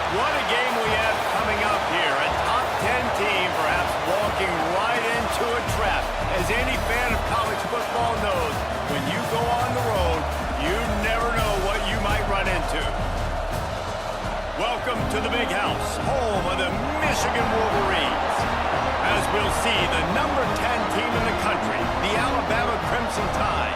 What a game we have coming up here. A top 10 team perhaps walking right into a trap. As any fan of college football knows, when you go on the road, you never know what you might run into. Welcome to the Big House, home of the Michigan Wolverines. As we'll see, the number 10 team in the country, the Alabama Crimson Tide,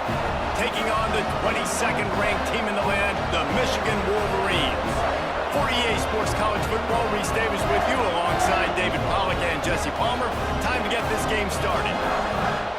taking on the 22nd ranked team in the land, the Michigan Wolverines. For EA Sports College Football, Reese Davis with you alongside David Pollack and Jesse Palmer. Time to get this game started.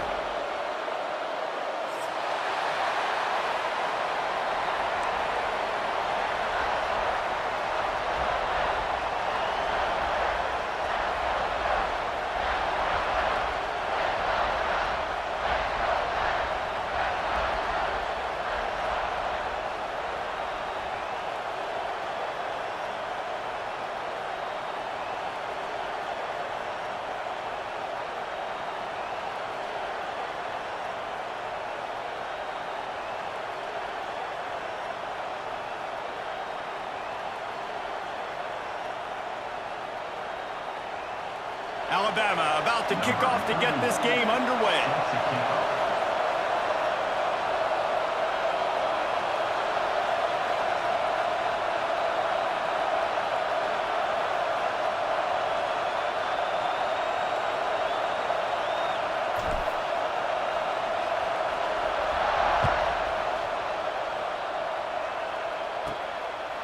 Alabama about to kick off to get this game underway.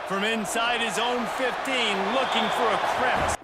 From inside his own 15, looking for a crevice.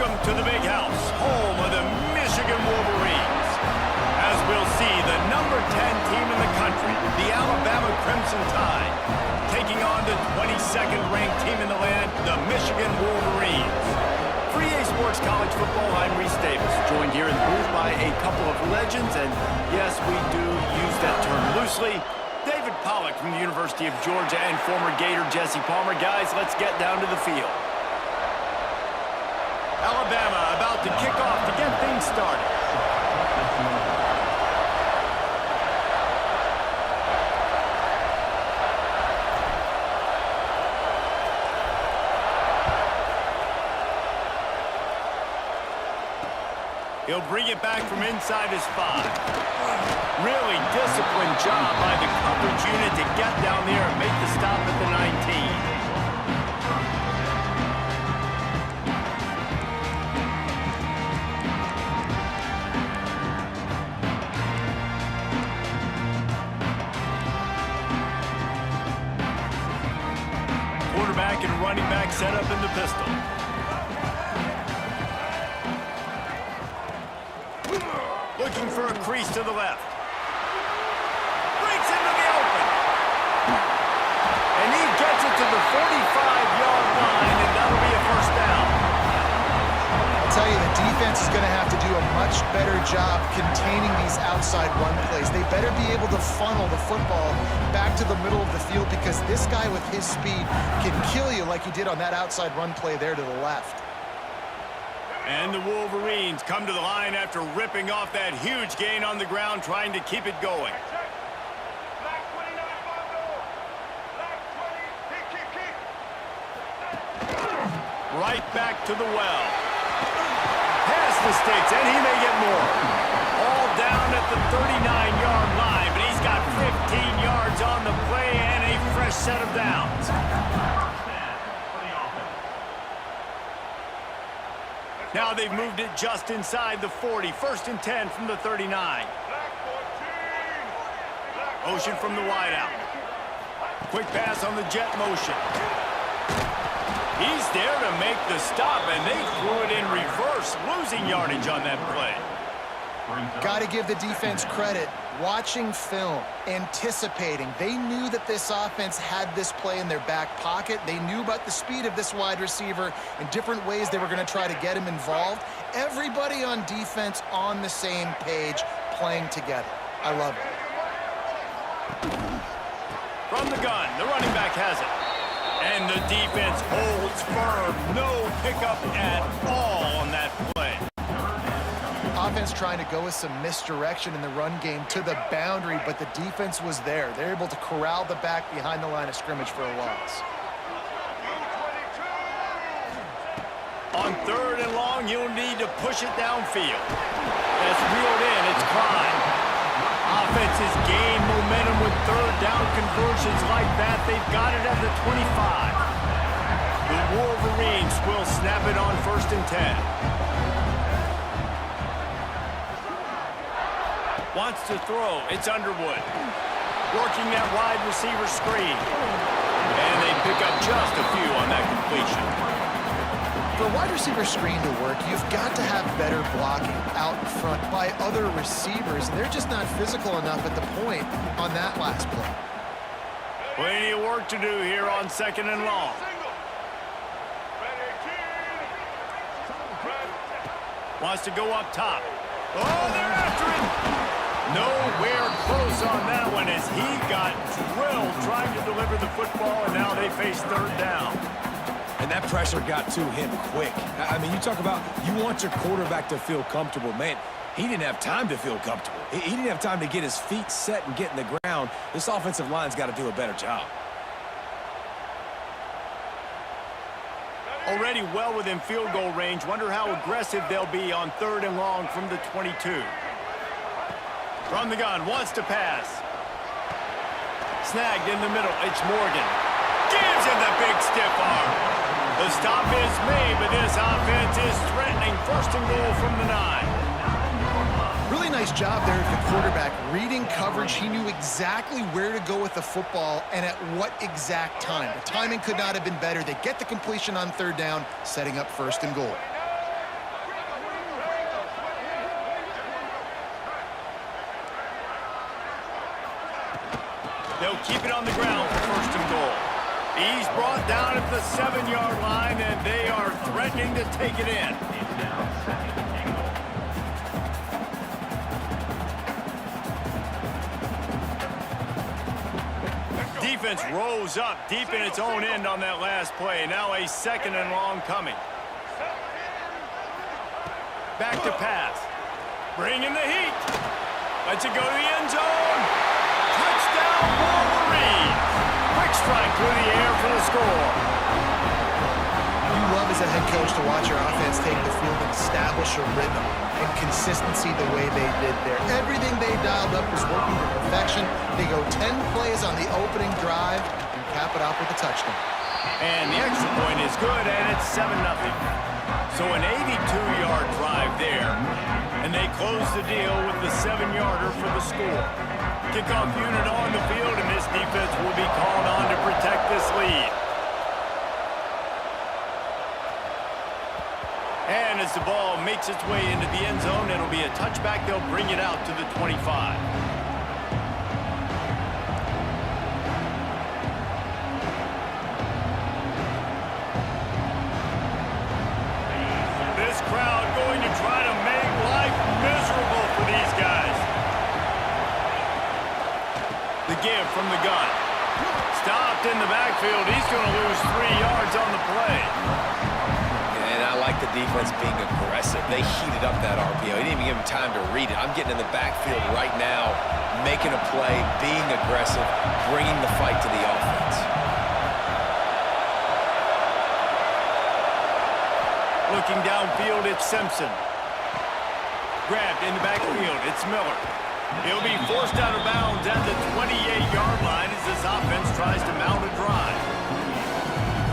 Welcome to the Big House, home of the Michigan Wolverines. As we'll see, the number 10 team in the country, the Alabama Crimson Tide, taking on the 22nd ranked team in the land, the Michigan Wolverines. For EA Sports College Football, I'm Reese Davis, joined here in the booth by a couple of legends, and yes, we do use that term loosely. David Pollack from the University of Georgia and former Gator Jesse Palmer. Guys, let's get down to the field. Alabama about to kick off to get things started. He'll bring it back from inside his 5. Really disciplined job by the coverage unit to get down there and make the stop at the 19. Quarterback and running back set up in the pistol. Looking for a crease to the left. Breaks into the open. And he gets it to the 45-yard line, and that'll be a first down. I'll tell you, the defense is going to have to do a much better job containing these outside run plays. They better be able to funnel the football back to the middle of the field, because this guy with his speed can kill you like he did on that outside run play there to the left. And the Wolverines come to the line after ripping off that huge gain on the ground, trying to keep it going. Right back to the well. Pass mistakes, and he may get more. All down at the 39-yard line, but he's got 15 yards on the play and a fresh set of downs. Now they've moved it just inside the 40. 1st and 10 from the 39. Motion from the wideout. Quick pass on the jet motion. He's there to make the stop, and they threw it in reverse, losing yardage on that play. Got to give the defense credit. Watching film, anticipating. They knew that this offense had this play in their back pocket. They knew about the speed of this wide receiver and different ways they were going to try to get him involved. Everybody on defense on the same page, playing together. I love it. From the gun, the running back has it. And the defense holds firm. No pickup at all on that play. Offense trying to go with some misdirection in the run game to the boundary, but the defense was there. They're able to corral the back behind the line of scrimmage for a loss. On 3rd and long, you'll need to push it downfield. That's reeled in. It's Klein. Offense has gained momentum with 3rd down conversions like that. They've got it at the 25. The Wolverines will snap it on 1st and 10. Wants to throw. It's Underwood. Working that wide receiver screen. And they pick up just a few on that completion. For a wide receiver screen to work, you've got to have better blocking out in front by other receivers. They're just not physical enough at the point on that last play. Plenty of work to do here on 2nd and long. Wants to go up top. Oh, they're after him. Nowhere close on that one as he got drilled trying to deliver the football, and now they face 3rd down. And that pressure got to him quick. I mean, you talk about you want your quarterback to feel comfortable. Man, he didn't have time to feel comfortable. He didn't have time to get his feet set and get in the ground. This offensive line's got to do a better job. Already well within field goal range. Wonder how aggressive they'll be on 3rd and long from the 22. From the gun, wants to pass. Snagged in the middle, it's Morgan. Gives him the big stiff arm. The stop is made, but this offense is threatening. 1st and goal from the 9. Really nice job there of the quarterback. Reading coverage, he knew exactly where to go with the football and at what exact time. The timing could not have been better. They get the completion on 3rd down, setting up 1st and goal. They'll keep it on the ground for first and goal. He's brought down at the 7-yard line, and they are threatening to take it in. Defense rose up deep in its own end on that last play. Now a second and long coming. Back to pass. Bring in the heat. Lets it go to the end zone. Touchdown, Wolverines. Quick strike through the air for the score. You love as a head coach to watch your offense take the field and establish a rhythm and consistency the way they did there. Everything they dialed up was working to perfection. They go 10 plays on the opening drive and cap it off with a touchdown. And the extra point is good, and it's 7-0. So an 82-yard drive there, and they close the deal with the 7-yarder for the score. Kickoff unit on the field, and this defense will be called on to protect this lead. And as the ball makes its way into the end zone, it'll be a touchback. They'll bring it out to the 25. This crowd going to try to make life miserable for these guys. The give from the gun. Stopped in the backfield. He's going to lose 3 yards on the play. And I like the defense being aggressive. They heated up that RPO. He didn't even give him time to read it. I'm getting in the backfield right now, making a play, being aggressive, bringing the fight to the offense. Looking downfield, it's Simpson. Grabbed in the backfield, it's Miller. He'll be forced out of bounds at the 28-yard line as this offense tries to mount a drive.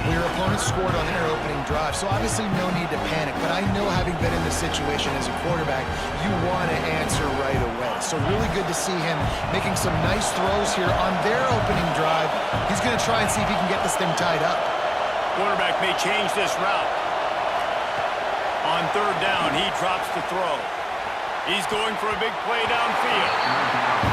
Well, your opponent scored on their opening drive, so obviously no need to panic. But I know, having been in this situation as a quarterback, you want to answer right away. So really good to see him making some nice throws here on their opening drive. He's going to try and see if he can get this thing tied up. Quarterback may change this route. On third down, he drops the throw. He's going for a big play downfield.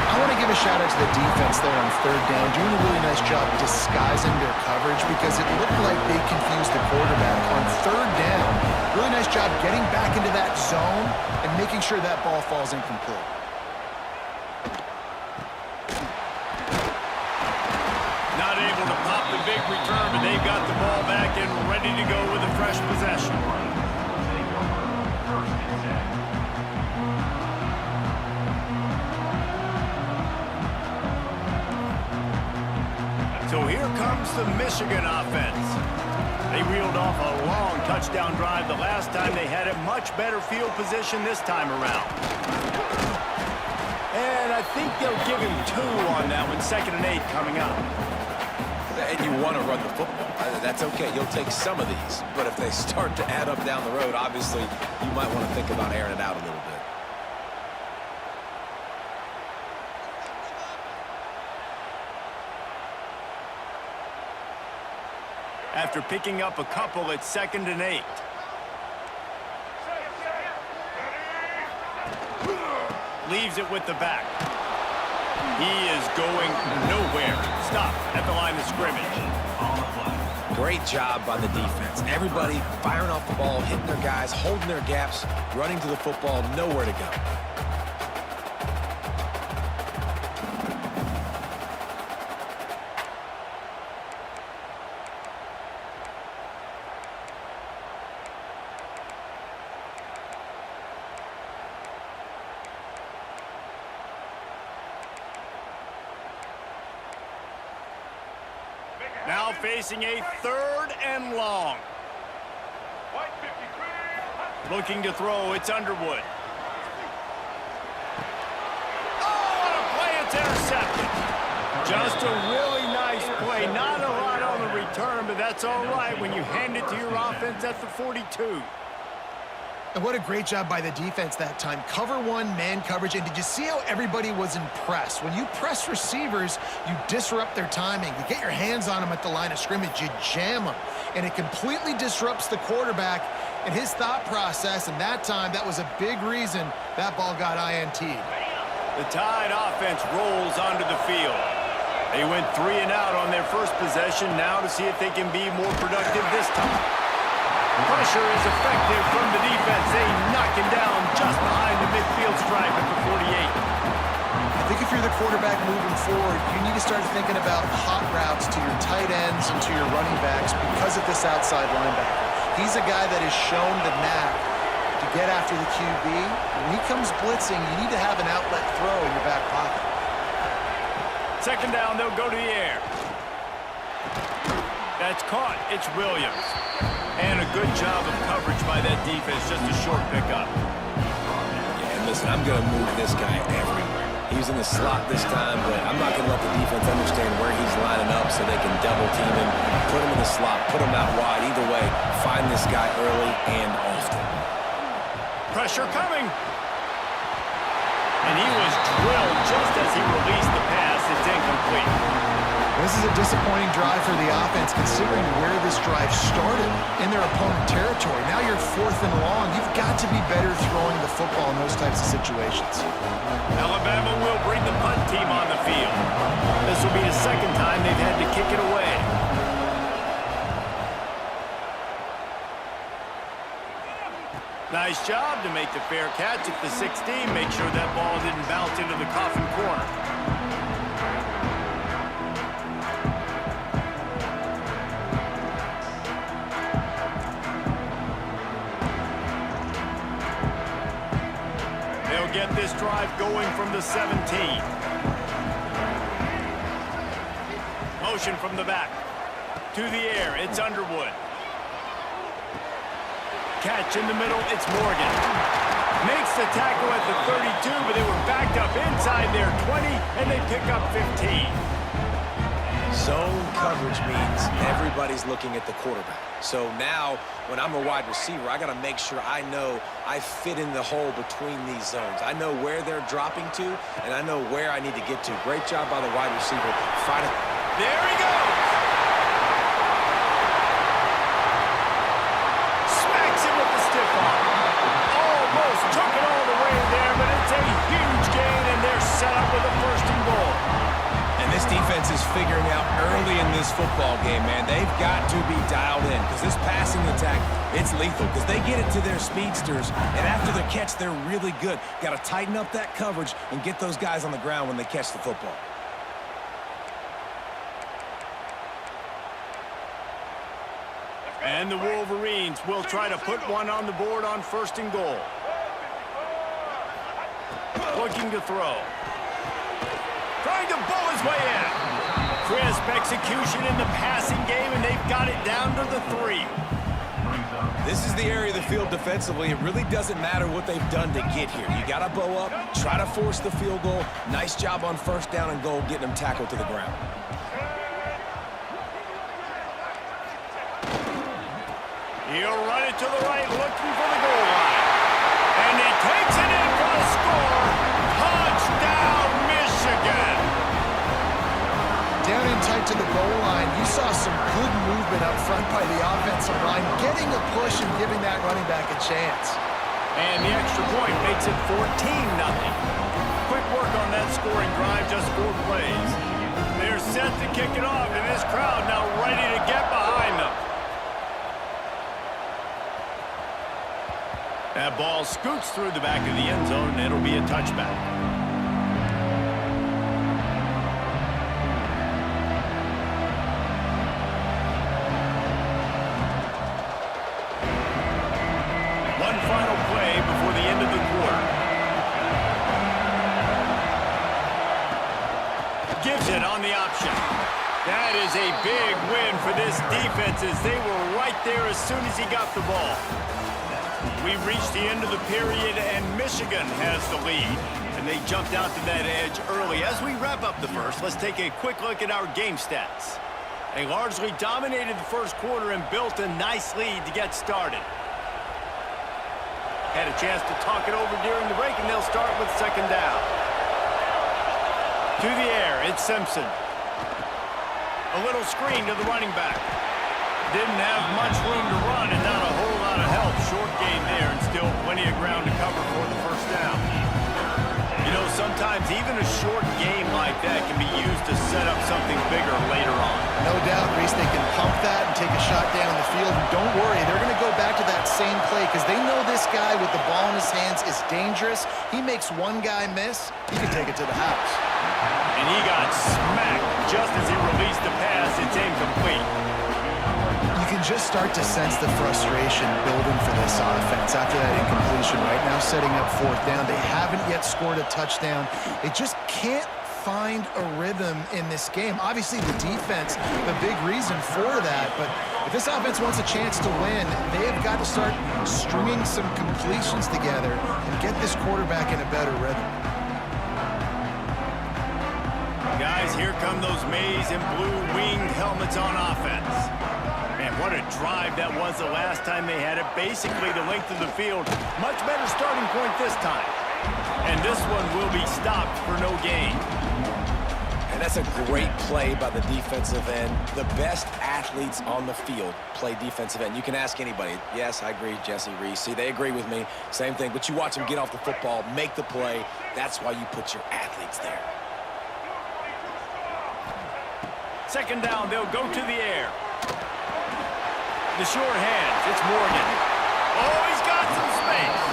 I want to give a shout out to the defense there on third down, doing a really nice job disguising their coverage, because it looked like they confused the quarterback on third down. Really nice job getting back into that zone and making sure that ball falls incomplete. Not able to pop the big return, but they've got the ball back and ready to go with a fresh possession. So here comes the Michigan offense. They reeled off a long touchdown drive the last time. They had a much better field position this time around. And I think they'll give him 2 on that one, 2nd and 8 coming up. And you want to run the football. That's okay. You'll take some of these. But if they start to add up down the road, obviously, you might want to think about airing it out a little bit. After picking up a couple, it's 2nd and 8. Leaves it with the back. He is going nowhere. Stop at the line of scrimmage. Great job by the defense. Everybody firing off the ball, hitting their guys, holding their gaps, running to the football, nowhere to go. Now facing a 3rd and long. Looking to throw, it's Underwood. Oh, what a play, it's intercepted. Just a really nice play. Not a lot on the return, but that's all right when you hand it to your offense at the 42. And what a great job by the defense that time. Cover 1, man coverage. And did you see how everybody was impressed? When you press receivers, you disrupt their timing. You get your hands on them at the line of scrimmage. You jam them. And it completely disrupts the quarterback and his thought process. And that time, that was a big reason that ball got INT'd. The Tide offense rolls onto the field. They went 3 and out on their first possession, now to see if they can be more productive this time. Pressure is effective from the defense. They knock him down just behind the midfield stripe at the 48. I think if you're the quarterback moving forward, you need to start thinking about hot routes to your tight ends and to your running backs because of this outside linebacker. He's a guy that has shown the knack to get after the QB. When he comes blitzing, you need to have an outlet throw in your back pocket. Second down, they'll go to the air. That's caught. It's Williams. And a good job of coverage by that defense. Just a short pickup. Yeah, and listen, I'm going to move this guy everywhere. He's in the slot this time, but I'm not going to let the defense understand where he's lining up so they can double team him, put him in the slot, put him out wide. Either way, find this guy early and often. Pressure coming. And he was drilled just as he released the pass. It's incomplete. This is a disappointing drive for the offense considering where this drive started in their opponent territory. Now you're 4th and long. You've got to be better throwing the football in those types of situations. Alabama will bring the punt team on the field. This will be the second time they've had to kick it away. Nice job to make the fair catch at the 16. Make sure that ball didn't bounce into the coffin corner. They'll get this drive going from the 17. Motion from the back. To the air, it's Underwood. Catch in the middle, it's Morgan. Makes the tackle at the 32, but they were backed up inside their 20, and they pick up 15. Zone coverage means everybody's looking at the quarterback. So now, when I'm a wide receiver, I got to make sure I know I fit in the hole between these zones. I know where they're dropping to, and I know where I need to get to. Great job by the wide receiver. Fighting. There he goes! Smacks him with the stiff arm. Almost took it all the way there, but it's a huge gain, and they're set up with a 1st and goal. And this defense is figuring out early in this football game, man. They've got to be dialed in because this passing attack, it's lethal because they get it to their speedsters, and after the catch, they're really good. Got to tighten up that coverage and get those guys on the ground when they catch the football. And the Wolverines will try to put one on the board on 1st and goal. Looking to throw. Trying to bowl his way in. Crisp execution in the passing game, and they've got it down to the 3. This is the area of the field defensively. It really doesn't matter what they've done to get here. You got to bow up, try to force the field goal. Nice job on 1st down and goal, getting them tackled to the ground. He'll run it to the right, looking for the goal line. And he takes it in for a score. Touchdown, Michigan. Down in tight to the goal line, you saw some good movement up front by the offensive line, getting a push and giving that running back a chance. And the extra point makes it 14-0. Quick work on that scoring drive, just 4 plays. They're set to kick it off, and this crowd now ready to get behind them. That ball scoots through the back of the end zone, and it'll be a touchback. One final play before the end of the quarter. Gives it on the option. That is a big win for this defense as they were right there as soon as he got the ball. We've reached the end of the period, and Michigan has the lead. And they jumped out to that edge early. As we wrap up the first, let's take a quick look at our game stats. They largely dominated the first quarter and built a nice lead to get started. Had a chance to talk it over during the break, and they'll start with 2nd down. To the air, it's Simpson. A little screen to the running back. Didn't have much room to run and not a whole lot of help. Short gain there and still plenty of ground to cover for the 1st down. You know, sometimes even a short game like that can be used to set set up something bigger later on. No doubt, Reese, they can pump that and take a shot down the field. And don't worry, they're going to go back to that same play because they know this guy with the ball in his hands is dangerous. He makes one guy miss, he can take it to the house. And he got smacked just as he released the pass. It's incomplete. You can just start to sense the frustration building for this offense after that incompletion. Right now setting up fourth down. They haven't yet scored a touchdown. They just can't find a rhythm in this game. Obviously the defense, the big reason for that, but if this offense wants a chance to win, they've got to start stringing some completions together and get this quarterback in a better rhythm. Guys, here come those maize and blue winged helmets on offense. Man, what a drive that was the last time they had it. Basically the length of the field. Much better starting point this time. And this one will be stopped for no gain. And that's a great play by the defensive end. The best athletes on the field play defensive end. You can ask anybody. Yes, I agree, Jesse, Reese. See, they agree with me. Same thing. But you watch them get off the football, make the play. That's why you put your athletes there. Second down, they'll go to the air. The short hands, it's Morgan. Oh, he's got some space.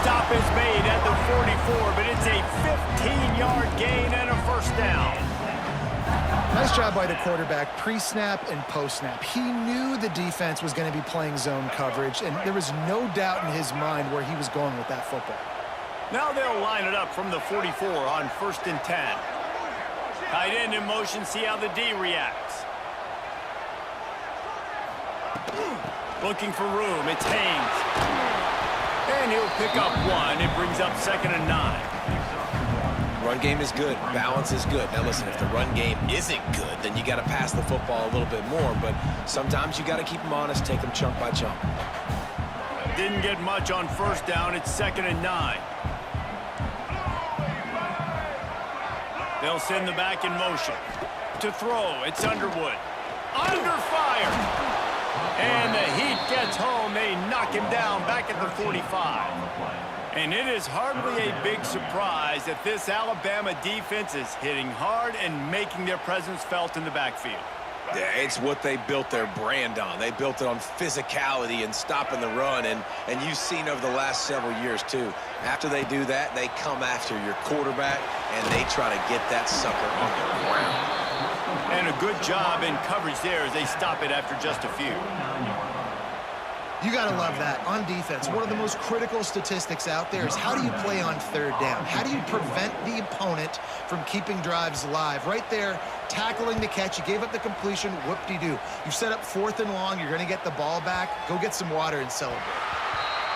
Stop is made at the 44, but it's a 15-yard gain and a first down. Nice job by the quarterback, pre-snap and post-snap. He knew the defense was going to be playing zone coverage, and there was no doubt in his mind where he was going with that football. Now they'll line it up from the 44 on 1st and 10. Tight end in motion, see how the D reacts. Looking for room, it's Haynes. And he'll pick up one. It brings up 2nd and 9. Run game is good. Balance is good. Now listen, if the run game isn't good, then you got to pass the football a little bit more. But sometimes you got to keep them honest, take them chunk by chunk. Didn't get much on 1st down. It's 2nd and 9. They'll send the back in motion. To throw, it's Underwood. Under fire! And the heat gets home. They knock him down back at the 45. And it is hardly a big surprise that this Alabama defense is hitting hard and making their presence felt in the backfield. Yeah, it's what they built their brand on. They built it on physicality and stopping the run, and you've seen over the last several years, too. After they do that, they come after your quarterback, and they try to get that sucker on the ground. And a good job in coverage there as they stop it after just a few. You got to love that. On defense, one of the most critical statistics out there is how do you play on 3rd down? How do you prevent the opponent from keeping drives alive? Right there, tackling the catch. You gave up the completion. Whoop-de-doo. You set up 4th and long. You're going to get the ball back. Go get some water and celebrate.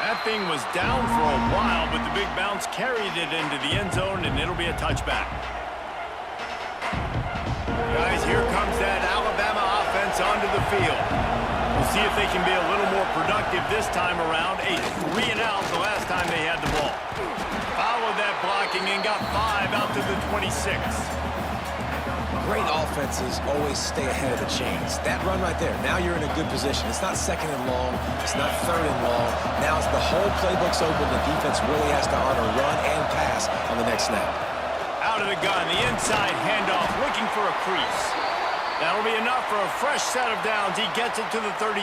That thing was down for a while, but the big bounce carried it into the end zone, and it'll be a touchback. Guys, here comes that Alabama offense onto the field. We'll see if they can be a little more productive this time around. A 3-and-out the last time they had the ball. Followed that blocking and got 5 out to the 26. Great offenses always stay ahead of the chains. That run right there, now you're in a good position. It's not 2nd and long. It's not 3rd and long. Now the whole playbook's open. The defense really has to honor run and pass on the next snap. Out of the gun, the inside handoff, looking for a crease. That'll be enough for a fresh set of downs. He gets it to the 32.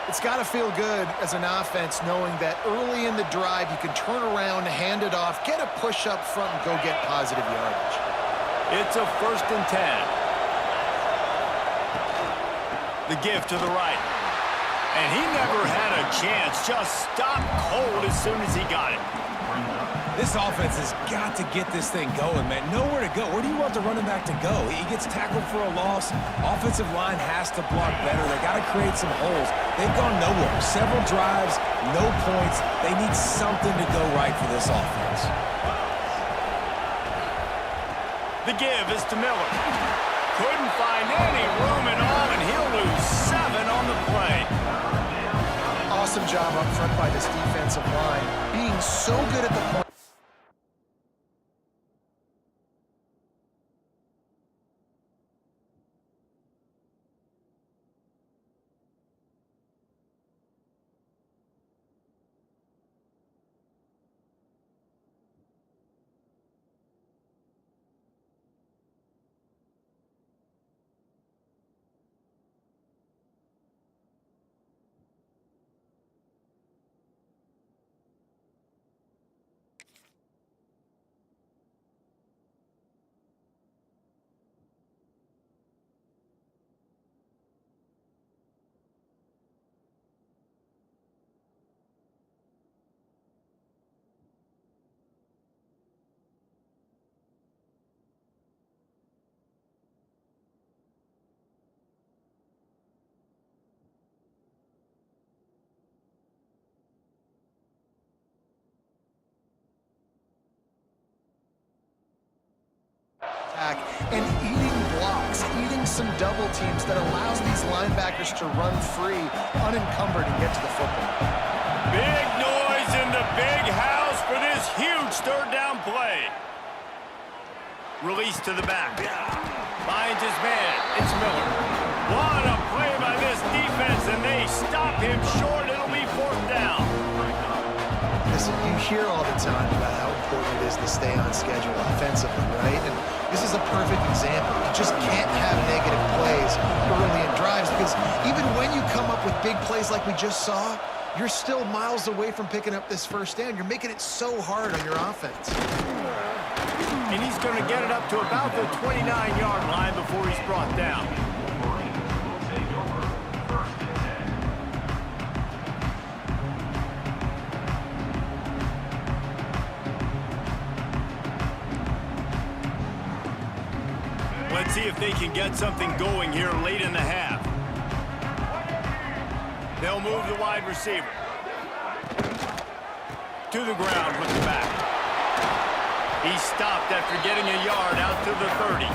It's got to feel good as an offense knowing that early in the drive you can turn around, hand it off, get a push up front, and go get positive yardage. It's a 1st and 10. The give to the right. And he never had a chance. Just stopped cold as soon as he got it. This offense has got to get this thing going, man. Nowhere to go. Where do you want the running back to go? He gets tackled for a loss. Offensive line has to block better. They got to create some holes. They've gone nowhere. Several drives, no points. They need something to go right for this offense. The give is to Miller. Couldn't find any room at all, and he'll lose 7 on the play. Awesome job up front by this defensive line, being so good at the point. and eating blocks, eating some double teams that allows these linebackers to run free, unencumbered, and get to the football. Big noise in the big house for this huge third down play. Release to the back. Finds his man. It's Miller. What a play by this defense, and they stop him short. It'll be fourth down. Listen, you hear all the time about how important it is to stay on schedule offensively, right? And this is a perfect example. You just can't have negative plays early in drives because even when you come up with big plays like we just saw, you're still miles away from picking up this first down. You're making it so hard on your offense. And he's going to get it up to about the 29-yard line before he's brought down. Let's see if they can get something going here late in the half. They'll move the wide receiver to the ground with the back. He stopped after getting a yard out to the 30.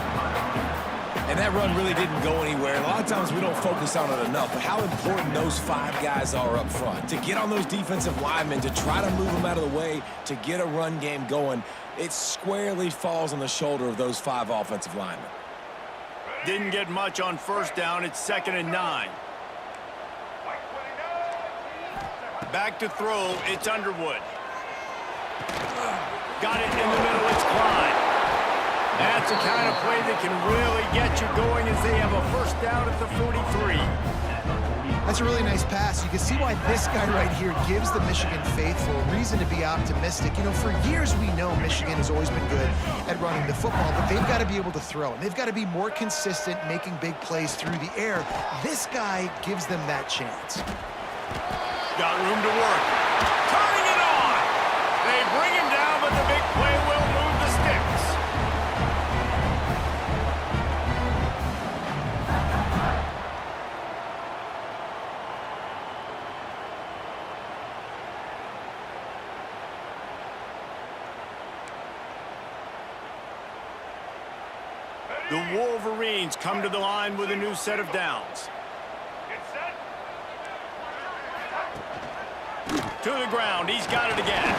And that run really didn't go anywhere. And a lot of times we don't focus on it enough, but how important those 5 guys are up front. To get on those defensive linemen, to try to move them out of the way, to get a run game going, it squarely falls on the shoulder of those 5 offensive linemen. Didn't get much on first down. It's 2nd and 9. Back to throw. It's Underwood. Got it in the middle. It's Clyde. That's the kind of play that can really get you going as they have a first down at the 43. That's a really nice pass. You can see why this guy right here gives the Michigan faithful reason to be optimistic. You know, for years we know Michigan has always been good at running the football, but they've got to be able to throw. And they've got to be more consistent making big plays through the air. This guy gives them that chance. Got room to work. Turning it on. They bring him down, but the big play will move the sticks. The Wolverines come to the line with a new set of downs. To the ground. He's got it again.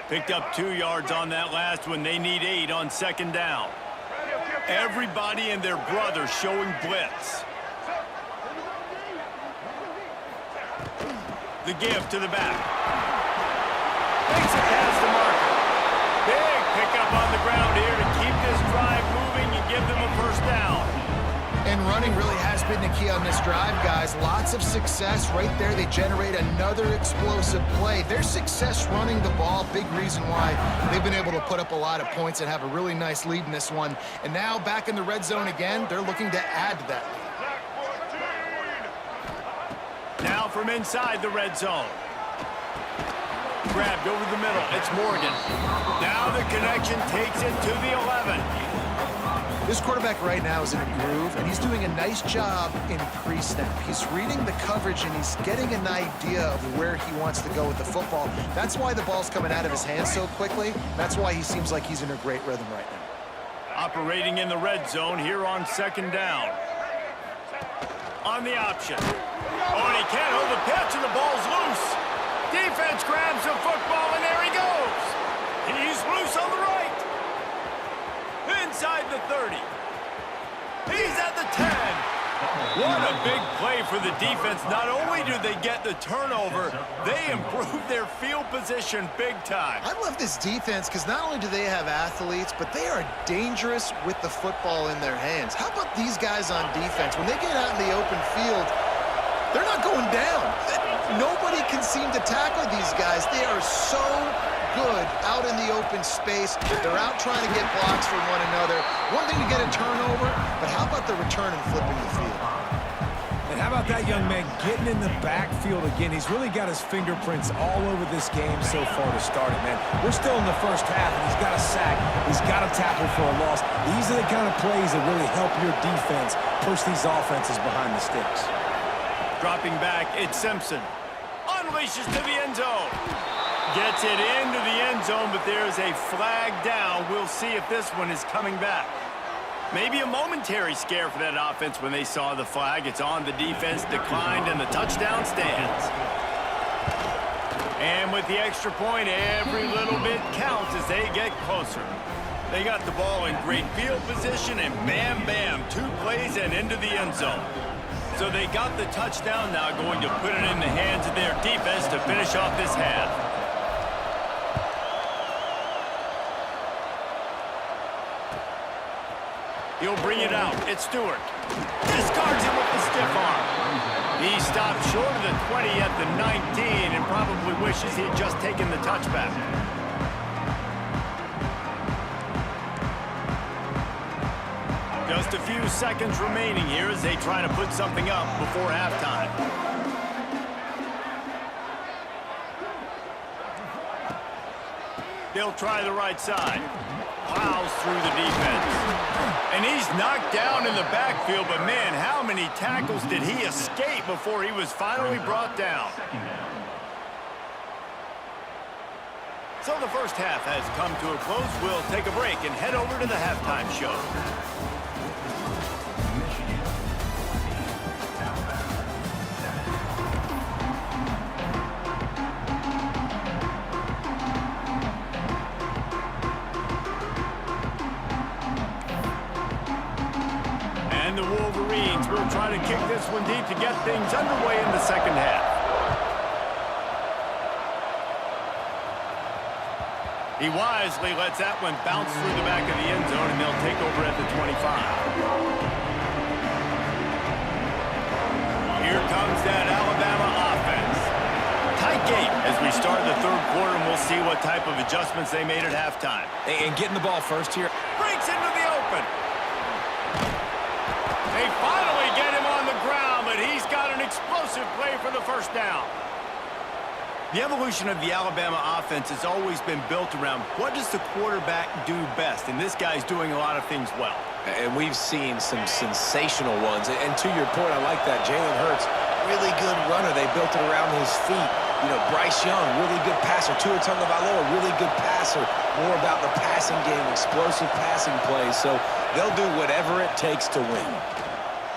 Picked up 2 yards on that last one. They need 8 on 2nd down. Everybody and their brother showing blitz. The give to the back. Makes it past the marker. Big pickup on the ground here to keep this drive moving and give them a first down. And running really has been the key on this drive, guys. Lots of success right there. They generate another explosive play. Their success running the ball, big reason why they've been able to put up a lot of points and have a really nice lead in this one. And now back in the red zone again, they're looking to add to that lead. Now from inside the red zone. Grabbed over the middle. It's Morgan. Now the connection takes it to the 11. This quarterback right now is in a groove, and he's doing a nice job in pre-snap. He's reading the coverage, and he's getting an idea of where he wants to go with the football. That's why the ball's coming out of his hands so quickly. That's why he seems like he's in a great rhythm right now. Operating in the red zone here on 2nd down. On the option. Oh, and he can't hold the pitch, and the ball's loose. Defense grabs the football, and there he goes. He's loose on the right. Inside the 30. He's at the 10. What a big play for the defense. Not only do they get the turnover, they improve their field position big time. I love this defense because not only do they have athletes, but they are dangerous with the football in their hands. How about these guys on defense? When they get out in the open field, they're not going down. Nobody can seem to tackle these guys. They are so good out in the open space. They're out trying to get blocks for one another. One thing to get a turnover, but how about the return and flipping the field? And how about that young man getting in the backfield again? He's really got his fingerprints all over this game so far to start it, man. We're still in the first half, and he's got a sack. He's got a tackle for a loss. These are the kind of plays that really help your defense push these offenses behind the sticks. Dropping back, it's Simpson. Unleashes to the end zone. Gets it into the end zone, but there's a flag down. We'll see if this one is coming back. Maybe a momentary scare for that offense when they saw the flag. It's on the defense, declined, and the touchdown stands. And with the extra point, every little bit counts as they get closer. They got the ball in great field position, and bam, bam, 2 plays and into the end zone. So they got the touchdown, now going to put it in the hands of their defense to finish off this half. He'll bring it out. It's Stewart. Discards him with the stiff arm. He stopped short of the 20 at the 19 and probably wishes he had just taken the touchback. Just a few seconds remaining here as they try to put something up before halftime. They'll try the right side. Plows through the defense. And he's knocked down in the backfield, but man, how many tackles did he escape before he was finally brought down? So the first half has come to a close. We'll take a break and head over to the halftime show. And the Wolverines will try to kick this one deep to get things underway in the second half. He wisely lets that one bounce through the back of the end zone, and they'll take over at the 25. Here comes that Alabama offense. Tight game as we start the third quarter, and we'll see what type of adjustments they made at halftime. And getting the ball first here. Breaks into the open. They finally get him on the ground, but he's got an explosive play for the first down. The evolution of the Alabama offense has always been built around what does the quarterback do best, and this guy's doing a lot of things well. And we've seen some sensational ones. And to your point, I like that. Jalen Hurts, really good runner. They built it around his feet. You know, Bryce Young, really good passer. Tua Tagovailoa, really good passer. More about the passing game, explosive passing plays. So they'll do whatever it takes to win.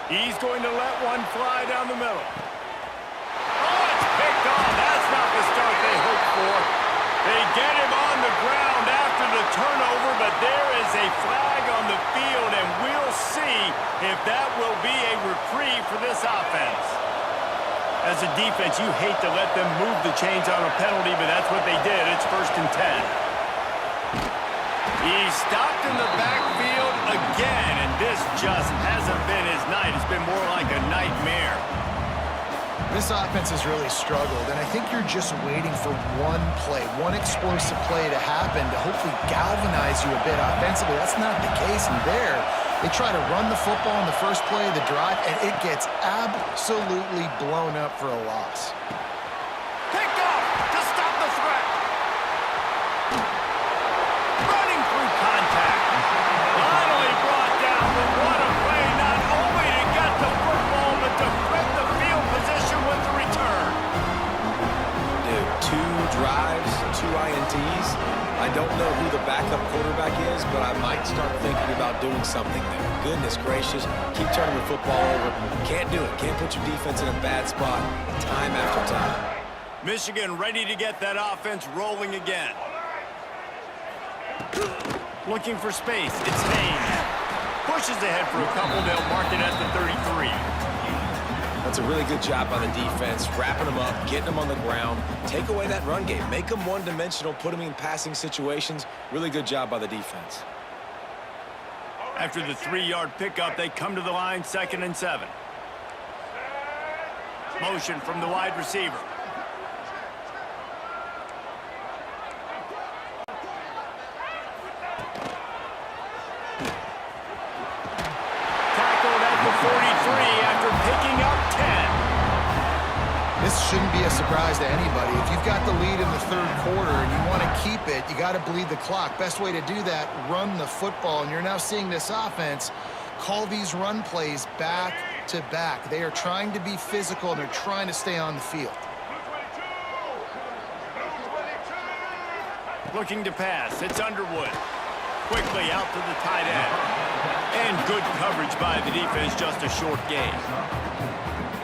He's going to let one fly down the middle. Oh, it's picked off. That's not the start they hoped for. They get him on the ground after the turnover, but there is a flag on the field, and we'll see if that will be a reprieve for this offense. As a defense, you hate to let them move the chains on a penalty, but that's what they did. It's 1st and 10. He's stopped in the backfield again, and this just hasn't been his night. It's been more like a nightmare. This offense has really struggled, and I think you're just waiting for one play, one explosive play to happen to hopefully galvanize you a bit offensively. That's not the case, and there, they try to run the football in the first play of the drive, and it gets absolutely blown up for a loss. Picked off to stop the threat. Running through contact. Finally brought down, but what a play, not only to get the football, but to flip the field position with the return. Dude, 2 drives, 2 INTs. I don't know who the backup quarterback is, but I might start thinking about doing something there. Goodness gracious, keep turning the football over. Can't do it. Can't put your defense in a bad spot time after time. Michigan ready to get that offense rolling again. Looking for space. It's Haynes. Pushes ahead for a couple. They'll mark it at the 33. That's a really good job by the defense, wrapping them up, getting them on the ground, take away that run game, make them one-dimensional, put them in passing situations. Really good job by the defense. After the 3-yard pickup, they come to the line, 2nd and 7. Motion from the wide receiver. Tackled at the 43 after picking up 10. This shouldn't be a surprise to anybody. If you've got the lead in the third quarter and you want to keep it, you got to bleed the clock. Best way to do that, run the football. And you're now seeing this offense call these run plays back to back. They are trying to be physical, and they're trying to stay on the field. Looking to pass. It's Underwood. Quickly out to the tight end. And good coverage by the defense, just a short gain.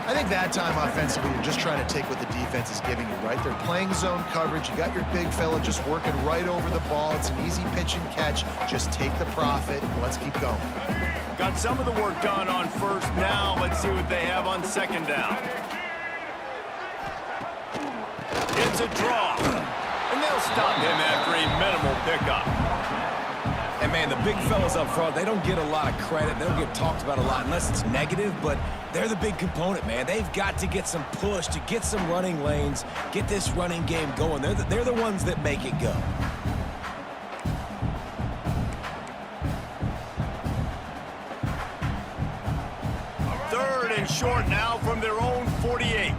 I think that time offensively, you're just trying to take what the defense is giving you, right? They're playing zone coverage. You got your big fella just working right over the ball. It's an easy pitch and catch. Just take the profit. Let's keep going. Got some of the work done on first. Now let's see what they have on second down. It's a draw. And they'll stop him after a minimal pickup. And, man, the big fellas up front, they don't get a lot of credit. They don't get talked about a lot unless it's negative, but they're the big component, man. They've got to get some push, to get some running lanes, get this running game going. They're the ones that make it go. Third and short now from their own 48.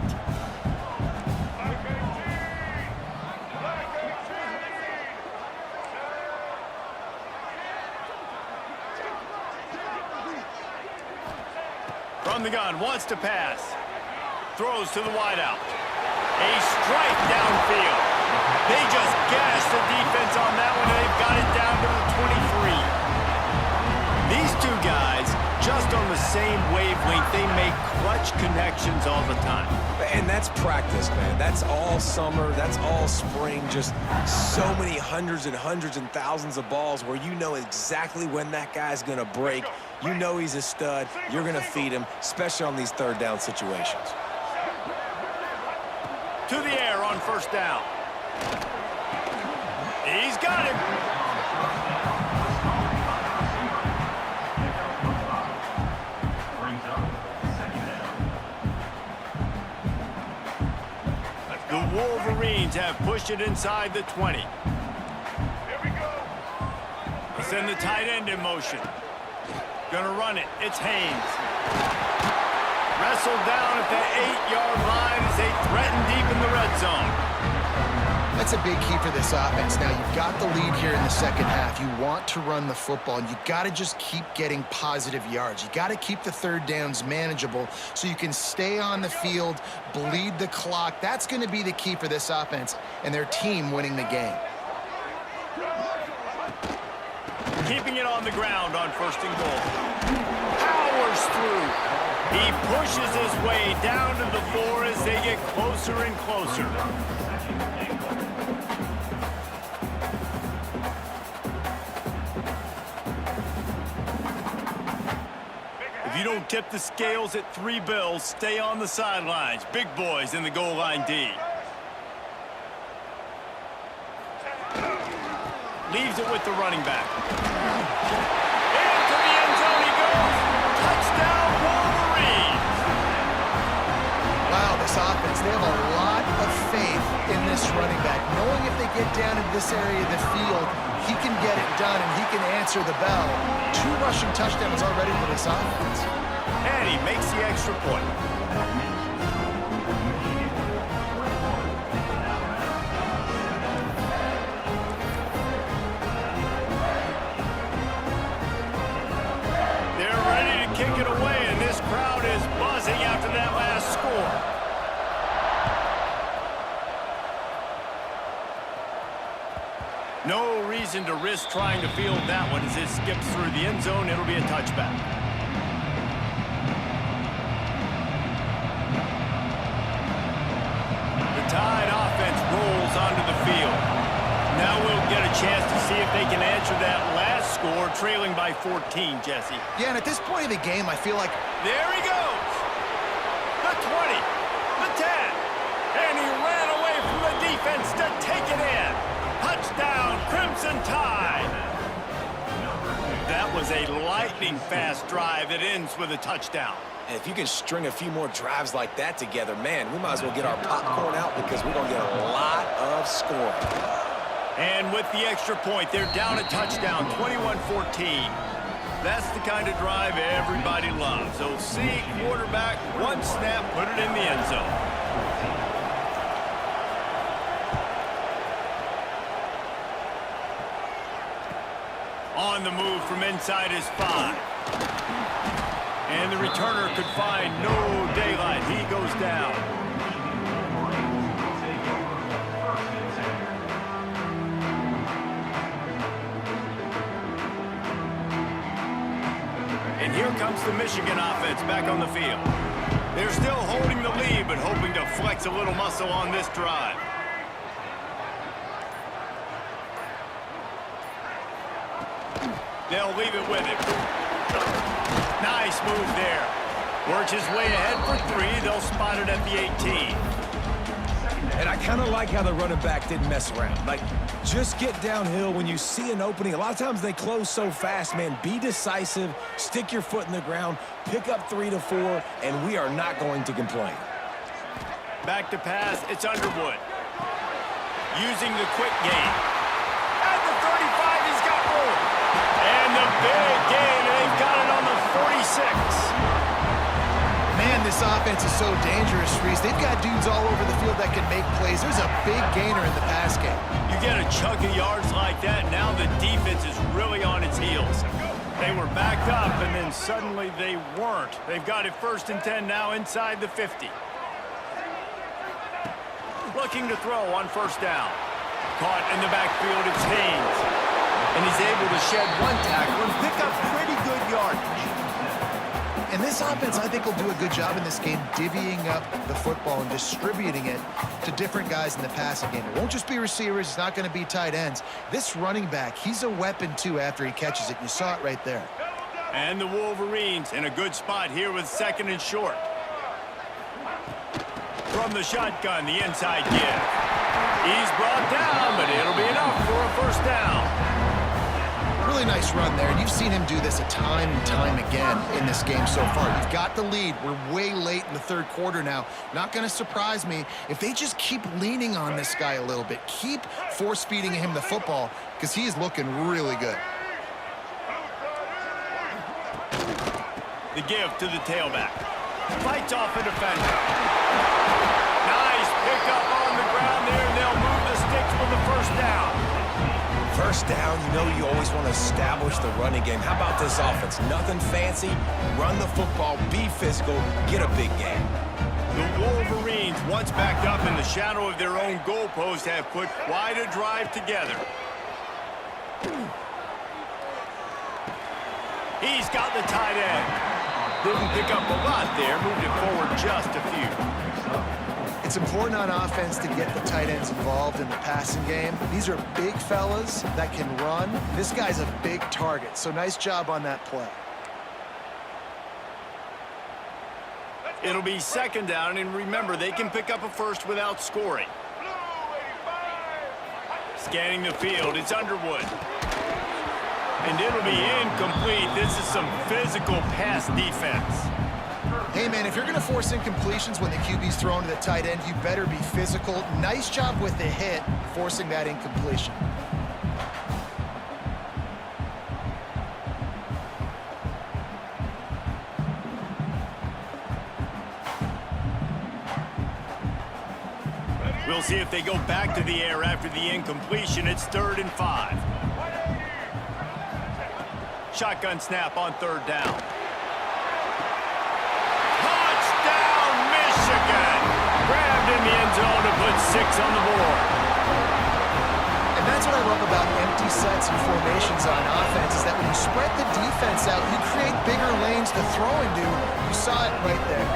From the gun, wants to pass. Throws to the wideout. A strike downfield. They just gashed the defense on that one, and they've got it down to the 23. These two guys, just on the same wavelength, they make clutch connections all the time. And that's practice, man. That's all summer. That's all spring. Just so many hundreds and hundreds and thousands of balls where you know exactly when that guy's going to break. You know he's a stud. You're going to feed him, especially on these third down situations. To the air on first down. He's got him. The Wolverines have pushed it inside the 20. Here we go. They send the tight end in motion. Gonna run it. It's Haynes. Wrestled down at the 8-yard line as they threaten deep in the red zone. That's a big key for this offense. Now, you've got the lead here in the second half. You want to run the football, and you got to just keep getting positive yards. You got to keep the third downs manageable so you can stay on the field, bleed the clock. That's going to be the key for this offense and their team winning the game. Keeping it on the ground on first and goal. Powers through. He pushes his way down to the floor as they get closer and closer. If you don't tip the scales at 3 bills, stay on the sidelines. Big boys in the goal line D. Leaves it with the running back. Into the end zone he goes. Touchdown, Wolverines. Wow, this offense, they have a lot of faith in this running back. Knowing if they get down in this area of the field, he can get it done and he can answer the bell. 2 rushing touchdowns already for this offense. And he makes the extra point. Kick it away, and this crowd is buzzing after that last score. No reason to risk trying to field that one as it skips through the end zone. It'll be a touchback. The Tide offense rolls onto the field. Now we'll get a chance to see if they can answer that last score, trailing by 14, Jesse. Yeah, and at this point of the game, I feel like... There he goes! The 20, the 10, and he ran away from the defense to take it in. Touchdown, Crimson Tide! That was a lightning-fast drive that ends with a touchdown. And if you can string a few more drives like that together, man, we might as well get our popcorn out because we're going to get a lot of scoring. And with the extra point, they're down a touchdown, 21-14. That's the kind of drive everybody loves. So see, quarterback, one snap, put it in the end zone. On the move from inside his 5. And the returner could find no daylight. He goes down. And here comes the Michigan offense back on the field. They're still holding the lead, but hoping to flex a little muscle on this drive. They'll leave it with him. Nice move there. Works his way ahead for 3. They'll spot it at the 18. And I kind of like how the running back didn't mess around. Like, just get downhill when you see an opening. A lot of times they close so fast, man. Be decisive, stick your foot in the ground, pick up 3 to 4, and we are not going to complain. Back to pass, it's Underwood. Using the quick game. At the 35, he's got room. And the big gain, and they've got it on the 46. Man, this offense is so dangerous, Reese. They've got dudes all over the field that can make plays. There's a big gainer in the pass game. You get a chunk of yards like that, now the defense is really on its heels. They were backed up, and then suddenly they weren't. They've got it 1st and 10 now inside the 50. Looking to throw on 1st down. Caught in the backfield, it's Haynes. And he's able to shed 1 tackle and pick up pretty good yardage. And this offense, I think, will do a good job in this game divvying up the football and distributing it to different guys in the passing game. It won't just be receivers. It's not going to be tight ends. This running back, he's a weapon, too, after he catches it. You saw it right there. And the Wolverines in a good spot here with 2nd and short. From the shotgun, the inside give. He's brought down, but it'll be enough for a 1st down. Really nice run there, and you've seen him do this a time and time again in this game so far. You've got the lead. We're way late in the 3rd quarter now. Not going to surprise me if they just keep leaning on this guy a little bit. Keep force-feeding him the football, because he is looking really good. The give to the tailback. Fights off a defender. Nice pickup on the ground there, and they'll move the sticks with the 1st down. 1st down, you know you always want to establish the running game. How about this offense? Nothing fancy. Run the football, be physical, get a big gain. The Wolverines, once backed up in the shadow of their own goalpost, have put quite a drive together. He's got the tight end. Didn't pick up a lot there, moved it forward just a few. It's important on offense to get the tight ends involved in the passing game. These are big fellas that can run. This guy's a big target, so nice job on that play. It'll be 2nd down, and remember, they can pick up a 1st without scoring. Scanning the field, it's Underwood. And it'll be incomplete. This is some physical pass defense. Hey, man, if you're going to force incompletions when the QB's thrown to the tight end, you better be physical. Nice job with the hit, forcing that incompletion. We'll see if they go back to the air after the incompletion. It's 3rd and 5. Shotgun snap on 3rd down. Grabbed in the end zone to put 6 on the board. And that's what I love about empty sets and formations on offense, is that when you spread the defense out, you create bigger lanes to throw into. You saw it right there.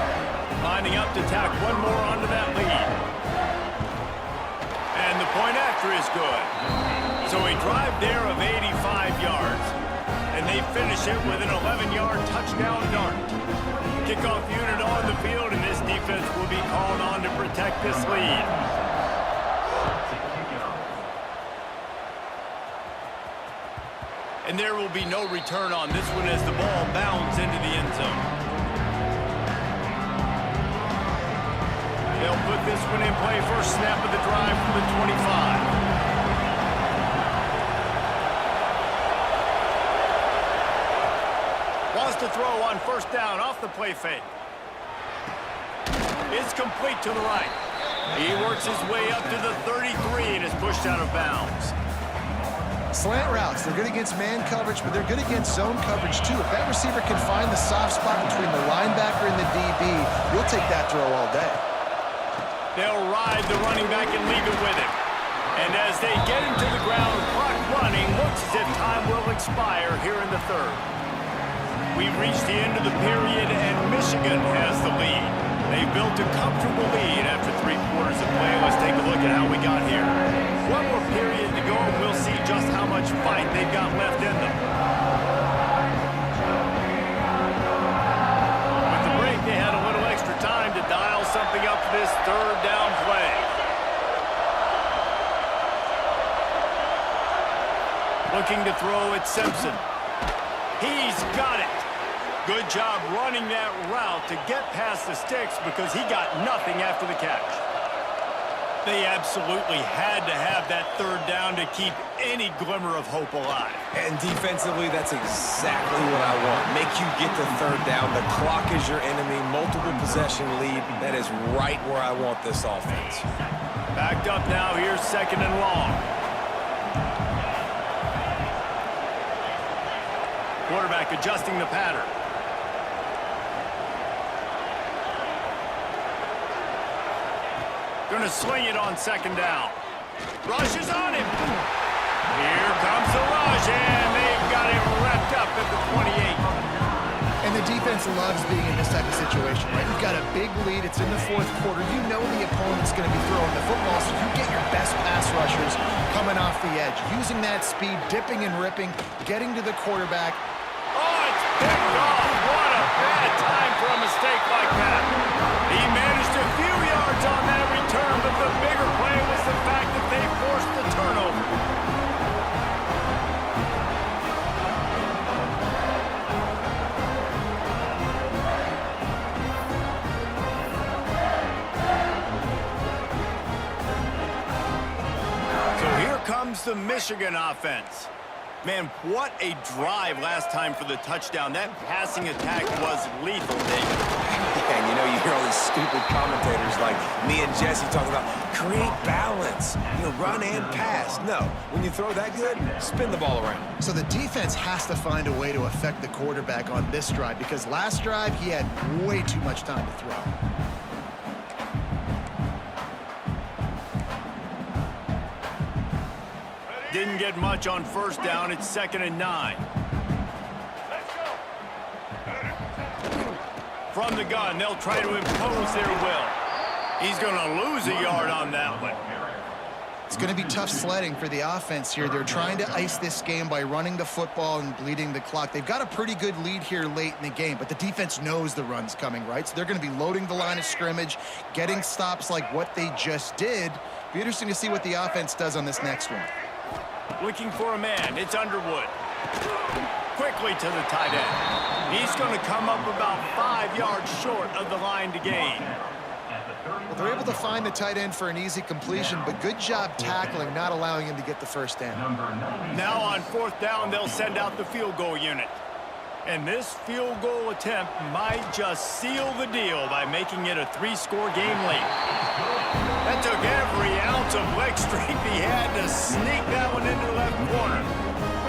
Lining up to tack one more onto that lead. And the point after is good. So a drive there of 85 yards. And they finish it with an 11-yard touchdown dart. Kickoff unit on the field, and this defense will be called on to protect this lead. And there will be no return on this one as the ball bounds into the end zone. They'll put this one in play. First snap of the drive from the 25. Wants to throw on 1st down off the play fake. It's complete to the right. He works his way up to the 33 and is pushed out of bounds. Slant routes, they're good against man coverage, but they're good against zone coverage too. If that receiver can find the soft spot between the linebacker and the DB, you'll take that throw all day. They'll ride the running back and leave it with him. And as they get him to the ground, clock running, looks as if time will expire here in the third. We've reached the end of the period, and Michigan has the lead. They've built a comfortable lead after 3 quarters of play. Let's take a look at how we got here. One more period to go, and we'll see just how much fight they've got left in them. With the break, they had a little extra time to dial something up for this third down play. Looking to throw at Simpson. He's got it. Good job running that route to get past the sticks because he got nothing after the catch. They absolutely had to have that third down to keep any glimmer of hope alive. And defensively, that's exactly what I want. Make you get the third down. The clock is your enemy. Multiple possession lead. That is right where I want this offense. Backed up now. Here's 2nd and long. Quarterback adjusting the pattern. Going to sling it on 2nd down. Rush is on him. Here comes the rush, and they've got him wrapped up at the 28. And the defense loves being in this type of situation, right? You've got a big lead. It's in the 4th quarter. You know the opponent's going to be throwing the football, so you get your best pass rushers coming off the edge, using that speed, dipping and ripping, getting to the quarterback. Oh, it's picked off. What a bad time for a mistake like that. He managed a few yards on that return, but the bigger play was the fact that they forced the turnover. So here comes the Michigan offense. Man, what a drive last time for the touchdown. That passing attack was lethal, David. And you know, you hear all these stupid commentators like me and Jesse talking about create balance, run and pass. No, when you throw that good, spin the ball around. So the defense has to find a way to affect the quarterback on this drive because last drive he had way too much time to throw. Didn't get much on 1st down. It's 2nd and 9. From the gun, they'll try to impose their will. He's going to lose a yard on that one. It's going to be tough sledding for the offense here. They're trying to ice this game by running the football and bleeding the clock. They've got a pretty good lead here late in the game, but the defense knows the run's coming, right? So they're going to be loading the line of scrimmage, getting stops like what they just did. Be interesting to see what the offense does on this next one. Looking for a man. It's Underwood. Quickly to the tight end. He's going to come up about 5 yards short of the line to gain. Well, they're able to find the tight end for an easy completion, but good job tackling, not allowing him to get the 1st down. Now on 4th down, they'll send out the field goal unit. And this field goal attempt might just seal the deal by making it a 3-score game late. That took every ounce of leg strength he had to sneak that one into the left corner.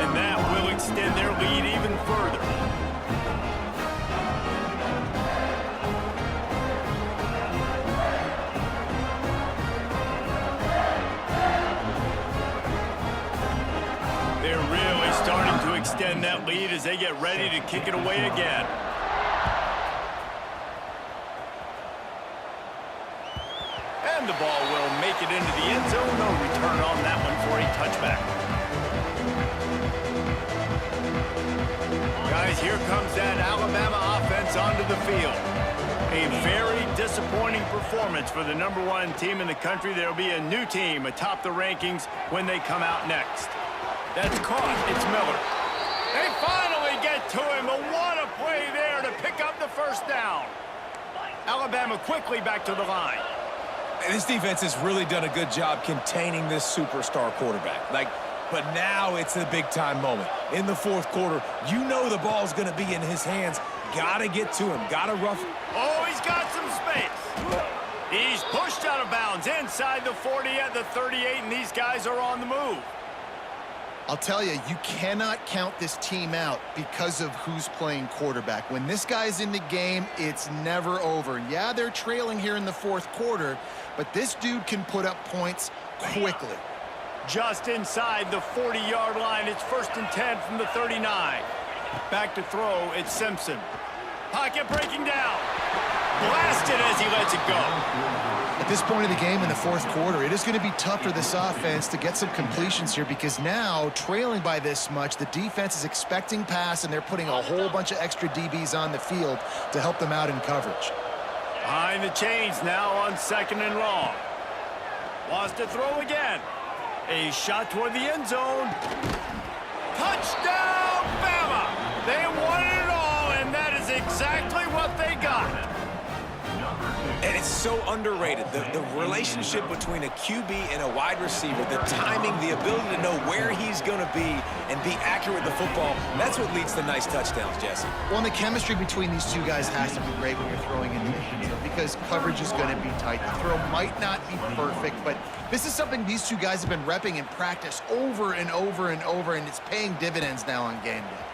And that will extend their lead even further. They're really starting to extend that lead as they get ready to kick it away again. And the ball will make it into the end zone. No return on that one for a touchback. Guys, here comes that Alabama offense onto the field. A very disappointing performance for the #1 team in the country. There'll be a new team atop the rankings when they come out next. That's caught. It's Miller. They finally get to him, but what a play there to pick up the 1st down. Alabama quickly back to the line. And this defense has really done a good job containing this superstar quarterback. But now it's the big-time moment. In the 4th quarter, you know the ball's going to be in his hands. Got to get to him. Got to rough him. Oh, he's got some space. He's pushed out of bounds inside the 40 at the 38, and these guys are on the move. I'll tell you, you cannot count this team out because of who's playing quarterback. When this guy's in the game, it's never over. Yeah, they're trailing here in the fourth quarter, but this dude can put up points quickly. Just inside the 40-yard line, it's 1st and 10 from the 39. Back to throw, it's Simpson. Pocket breaking down. Blasted as he lets it go. At this point of the game in the fourth quarter, it is going to be tough for this offense to get some completions here because now, trailing by this much, the defense is expecting pass, and they're putting a whole bunch of extra DBs on the field to help them out in coverage. Behind the chains now on 2nd and long. Wants to throw again. A shot toward the end zone. Touchdown, Bama! They wanted it all, and that is exactly what they got. And it's so underrated. The relationship between a QB and a wide receiver, the timing, the ability to know where he's going to be and be accurate with the football, that's what leads to nice touchdowns, Jesse. Well, and the chemistry between these two guys has to be great when you're throwing into the end zone because coverage is going to be tight. The throw might not be perfect, but this is something these two guys have been repping in practice over and over and over, and it's paying dividends now on game day.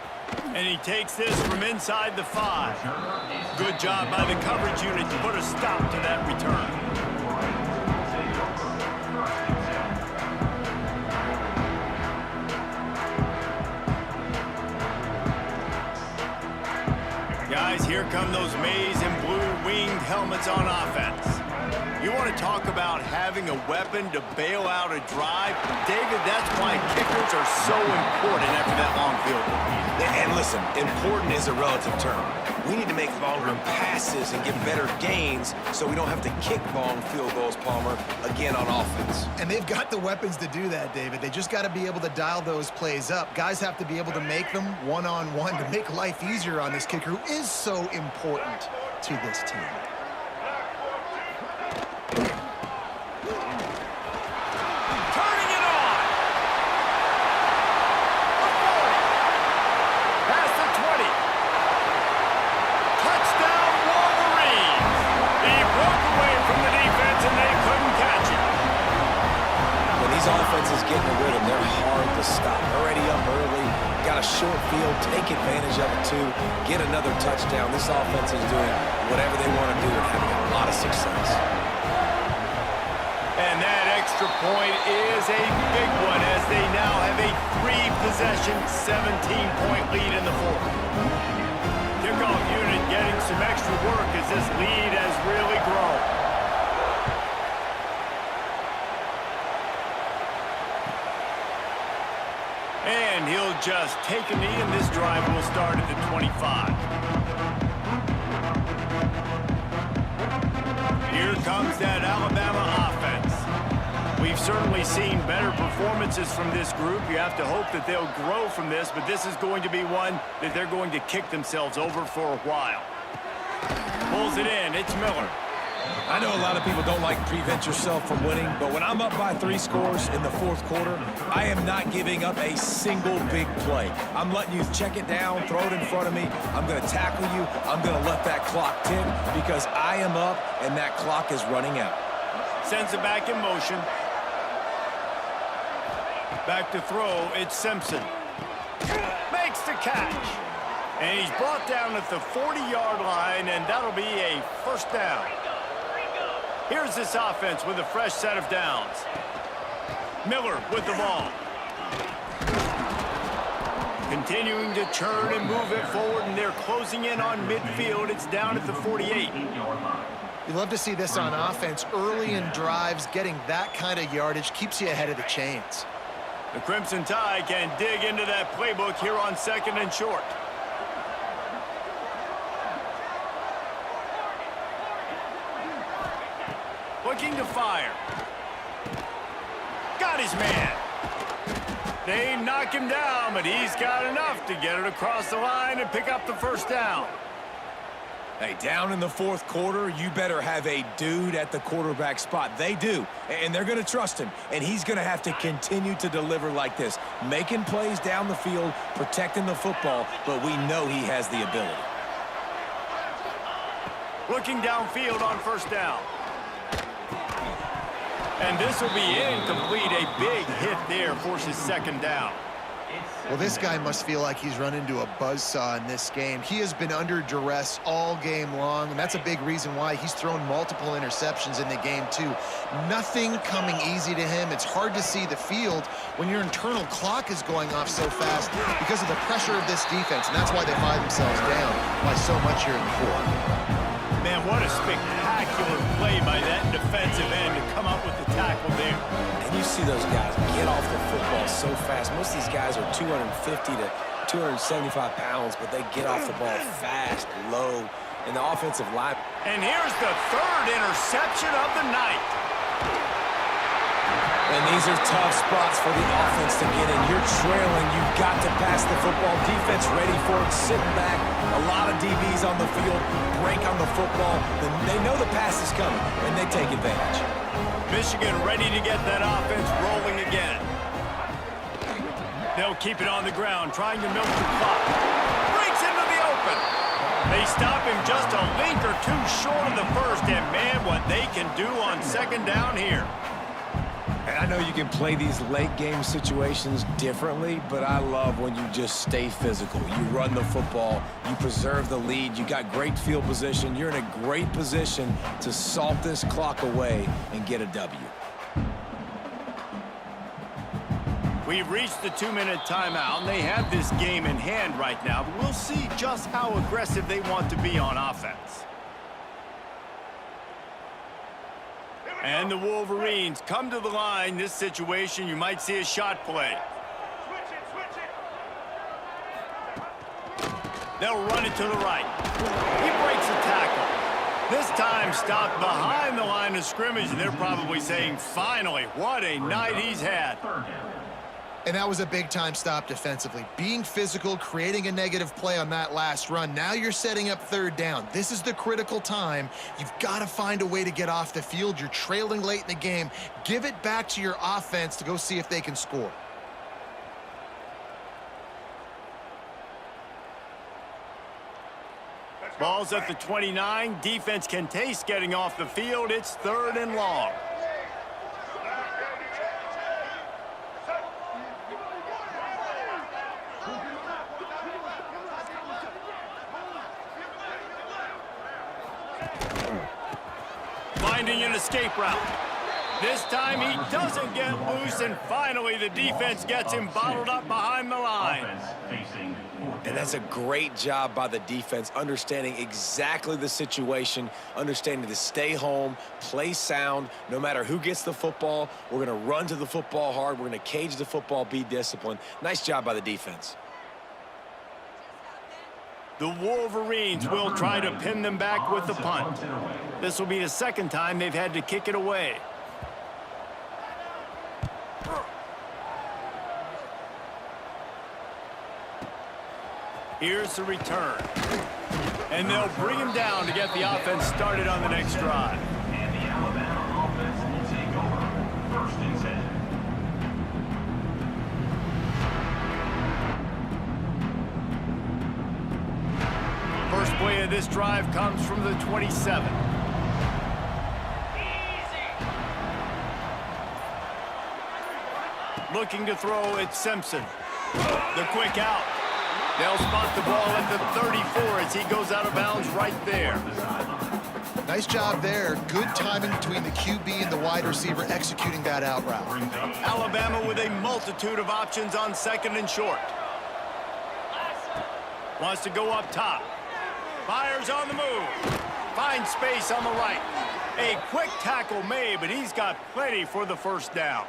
And he takes this from inside the 5. Good job by the coverage unit to put a stop to that return. Guys, here come those maize and blue winged helmets on offense. You want to talk about having a weapon to bail out a drive? David, that's why kickers are so important after that long field goal. And listen, important is a relative term. We need to make longer passes and get better gains so we don't have to kick long field goals, Palmer, again on offense. And they've got the weapons to do that, David. They just got to be able to dial those plays up. Guys have to be able to make them one-on-one to make life easier on this kicker who is so important to this team. Offense is getting a rhythm. They're hard to stop. Already up early. Got a short field. Take advantage of it, too. Get another touchdown. This offense is doing whatever they want to do and having a lot of success. And that extra point is a big one as they now have a 3-possession, 17-point lead in the fourth. Kickoff unit getting some extra work as this lead has really grown. And he'll just take a knee, and this drive will start at the 25. Here comes that Alabama offense. We've certainly seen better performances from this group. You have to hope that they'll grow from this, but this is going to be one that they're going to kick themselves over for a while. Pulls it in. It's Miller. I know a lot of people don't like to prevent yourself from winning, but when I'm up by 3 scores in the fourth quarter, I am not giving up a single big play. I'm letting you check it down, throw it in front of me. I'm going to tackle you. I'm going to let that clock tick because I am up and that clock is running out. Sends it back in motion. Back to throw, it's Simpson. Makes the catch. And he's brought down at the 40-yard line, and that'll be a 1st down. Here's this offense with a fresh set of downs. Miller with the ball. Continuing to churn and move it forward, and they're closing in on midfield. It's down at the 48. You love to see this on offense. Early in drives, getting that kind of yardage keeps you ahead of the chains. The Crimson Tide can dig into that playbook here on 2nd and short. Looking to fire. Got his man. They knock him down, but he's got enough to get it across the line and pick up the 1st down. Hey, down in the fourth quarter, you better have a dude at the quarterback spot. They do, and they're going to trust him, and he's going to have to continue to deliver like this, making plays down the field, protecting the football, but we know he has the ability. Looking downfield on first down. And this will be incomplete. A big hit there forces second down. Well, this guy must feel like he's run into a buzzsaw in this game. He has been under duress all game long, and that's a big reason why he's thrown multiple interceptions in the game, too. Nothing coming easy to him. It's hard to see the field when your internal clock is going off so fast because of the pressure of this defense, and that's why they find themselves down by so much here in the fourth. Man, what a spectacular play by that defensive end to come up with the tackle there. And you see those guys get off the football so fast. Most of these guys are 250 to 275 pounds, but they get off the ball fast, low, and the offensive line. And here's the third interception of the night. And these are tough spots for the offense to get in. You're trailing. You've got to pass the football. Defense ready for it. Sitting back. A lot of DBs on the field. Break on the football. They know the pass is coming, and they take advantage. Michigan ready to get that offense rolling again. They'll keep it on the ground, trying to milk the clock. Breaks into the open. They stop him just a link or two short of the first, and man, what they can do on second down here. And I know you can play these late game situations differently, but I love when you just stay physical. You run the football, you preserve the lead, you got great field position, you're in a great position to salt this clock away and get a W. We've reached the 2-minute timeout, and they have this game in hand right now, but we'll see just how aggressive they want to be on offense. And the Wolverines come to the line. This situation, you might see a shot play. They'll run it to the right. He breaks a tackle. This time stopped behind the line of scrimmage, and they're probably saying, finally, what a night he's had. And that was a big-time stop defensively. Being physical, creating a negative play on that last run. Now you're setting up third down. This is the critical time. You've got to find a way to get off the field. You're trailing late in the game. Give it back to your offense to go see if they can score. Ball's at the 29. Defense can taste getting off the field. It's third and long. Finding an escape route. This time he doesn't get loose, and finally the defense gets him bottled up behind the line. And that's a great job by the defense, understanding exactly the situation, understanding to stay home, play sound. No matter who gets the football, we're going to run to the football hard. We're going to cage the football, be disciplined. Nice job by the defense. The Wolverines will try to pin them back with the punt. This will be the second time they've had to kick it away. Here's the return. And they'll bring him down to get the offense started on the next drive. And the Alabama offense will take over 1st and 10. First play of this drive comes from the 27. Looking to throw, it's Simpson. The quick out. They'll spot the ball at the 34 as he goes out of bounds right there. Nice job there. Good timing between the QB and the wide receiver executing that out route. Alabama with a multitude of options on second and short. Wants to go up top. Fires on the move. Finds space on the right. A quick tackle made, but he's got plenty for the first down.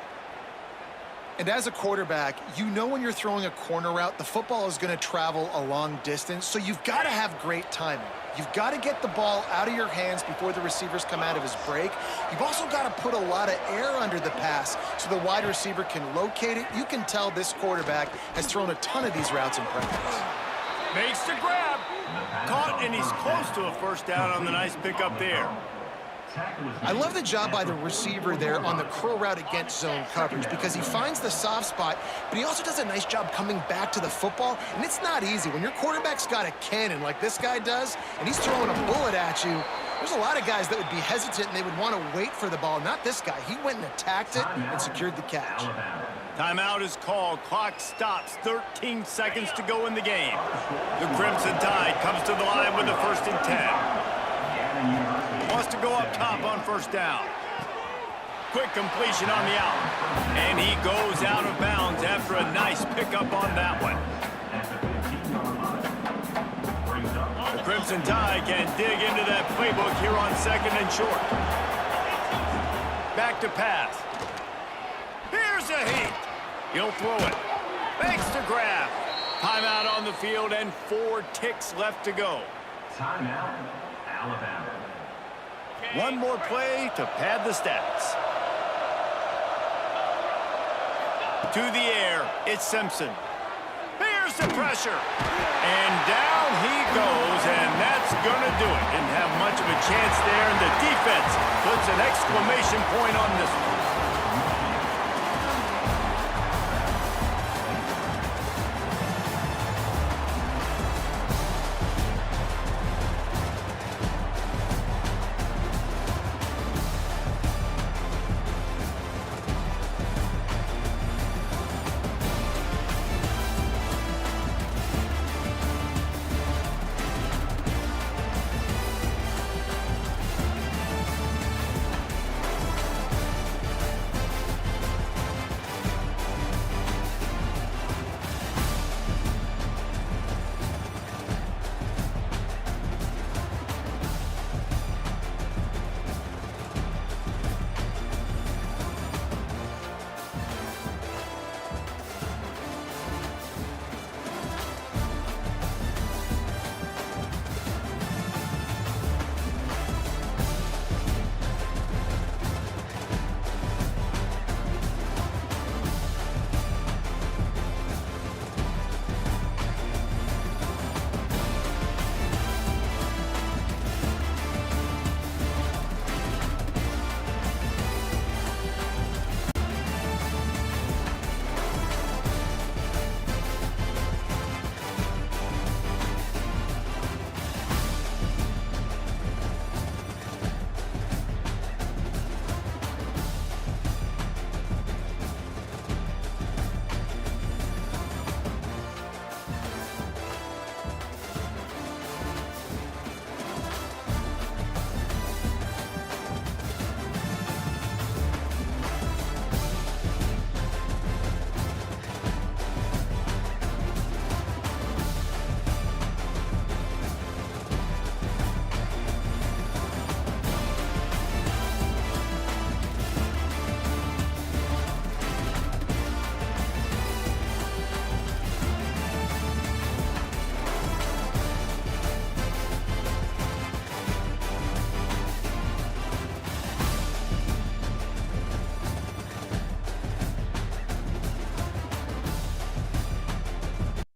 And as a quarterback, you know when you're throwing a corner route, the football is going to travel a long distance, so you've got to have great timing. You've got to get the ball out of your hands before the receivers come out of his break. You've also got to put a lot of air under the pass so the wide receiver can locate it. You can tell this quarterback has thrown a ton of these routes in practice. Makes the grab. Caught, and he's close to a first down on the nice pickup there. I love the job by the receiver there on the curl route against zone coverage because he finds the soft spot, but he also does a nice job coming back to the football, and it's not easy. When your quarterback's got a cannon like this guy does, and he's throwing a bullet at you, There's a lot of guys that would be hesitant and they would want to wait for the ball. Not this guy. He went and attacked it and secured the catch. Timeout is called. Clock stops. 13 seconds to go in the game. The Crimson Tide comes to the line with the 1st and 10. Wants to go up top on 1st down. Quick completion on the out. And he goes out of bounds after a nice pickup on that one. The Crimson Tide can dig into that playbook here on 2nd and short. Back to pass. Here's a heat. He'll throw it. Makes the grab. Timeout on the field and 4 ticks left to go. Timeout, Alabama. One more play to pad the stats. To the air, it's Simpson. Here's the pressure. And down he goes, and that's going to do it. Didn't have much of a chance there, and the defense puts an exclamation point on this one.